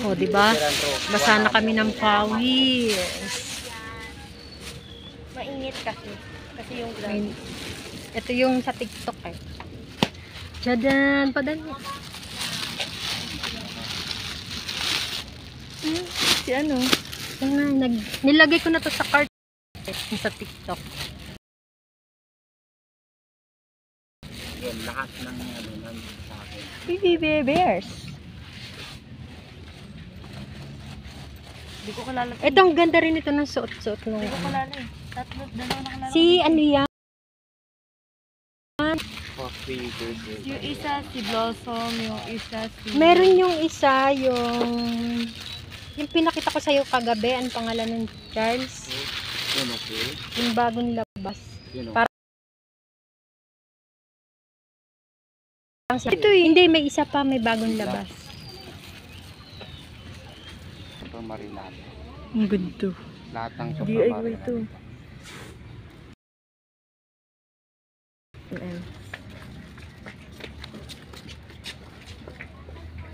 O, diba? Basa na kami ng pawis. Mainit kasi. Kasi yung ground. Ito yung sa TikTok eh. Jadan, padali. Si ano? Nilagay ko na to sa cart sa TikTok. Yan, lahat ng sa akin. Baby bears. Hindi ko kalala. Ito ang ganda rin ito ng suot-suot nung. Hindi ko kalala eh. Dalawa na kalala. Si ano yan? Coffee, Yung isa si Blossom, yung isa si... Meron yung isa, yung pinakita ko sa'yo kagabi, ang pangalan ng Charles. Yun, okay. Yung bagong labas. Yun, Para ito eh. Hindi, may isa pa, may bagong labas. Super marinado. Ang ganda. Lahat ng super DIY marinado. ito.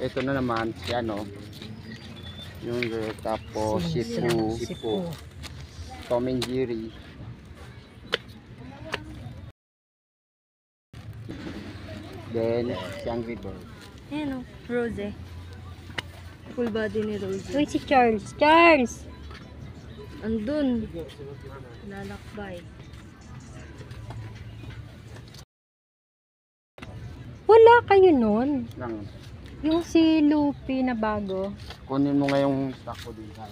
Ito na naman si ano. Yung tapos Sipu. Tom and Jerry. Then si Angry Bird. Ayan o, Rose. Full body ni Rose. Uy, si Charles. Charles! Andun. Lalakbay. Wala kayo nun. Lang. Yung si Luffy na bago. Kunin mo nga yung stock ko din sa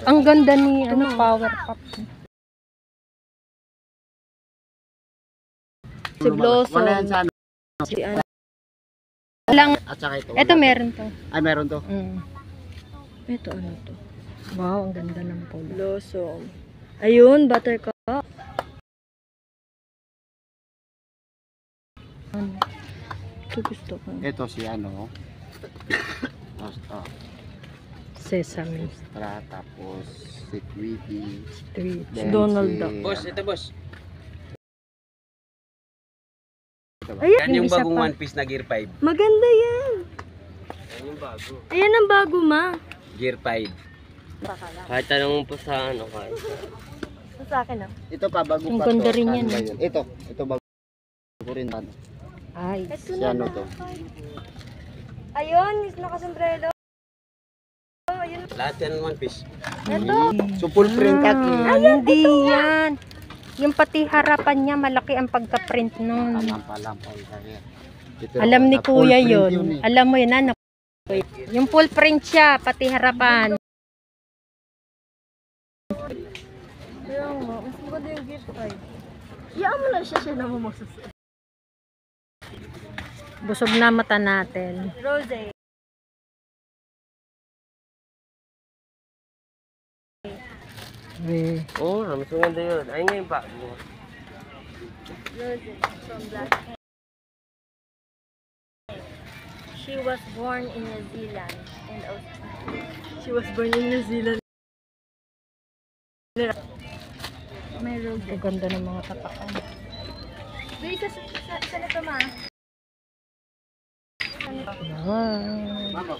Ang ganda ni ano, Power Pop. Si Blossom. Wala yan sa ano. Si ano. Walang, At saka ito. eto meron to. Ay, meron to. Ito ano to? Wow, ang ganda ng polo. Blossom. Ayun, buttercup. Ito gusto ko. Ito si ano. Sesame Tapos si Tweety. Street. Si Donald Duck. Boss, ito boss. Ayun, Yan yung isa bagong pa. One Piece na Gear 5. Maganda yan. Yan yung bago. Ayan ang bago, ma. Gear 5. Kahit tanong mo po sa ano, kahit. Ito sa akin, ah. Ito pa bago Ang pa ganda to. rin Saan yan, ba eh. yun? Ito bago rin ano. Ay, Si ano to? Ayun, nakasombrero. Ayun. Lahat yan One Piece. Ito. So full print at hindi yan. Yung pati harapan niya, malaki ang pagka-print nun. Lampay. Ito, Alam ni na full Kuya print yun. eh. Alam mo yun, ano? Yung full print siya, pati harapan. Kaya nga, mas maganda yung gift card. Iyaan mo lang siya na mamasusunod. Busog na mata natin. Rose. Oo, mas maganda yun. Ay ngayon pa. Rose from Black. She was born in New Zealand and Australia. She was born in New Zealand. May Rose. Ang ganda ng mga tatakan. Wait, isa na ito, ma. Wow.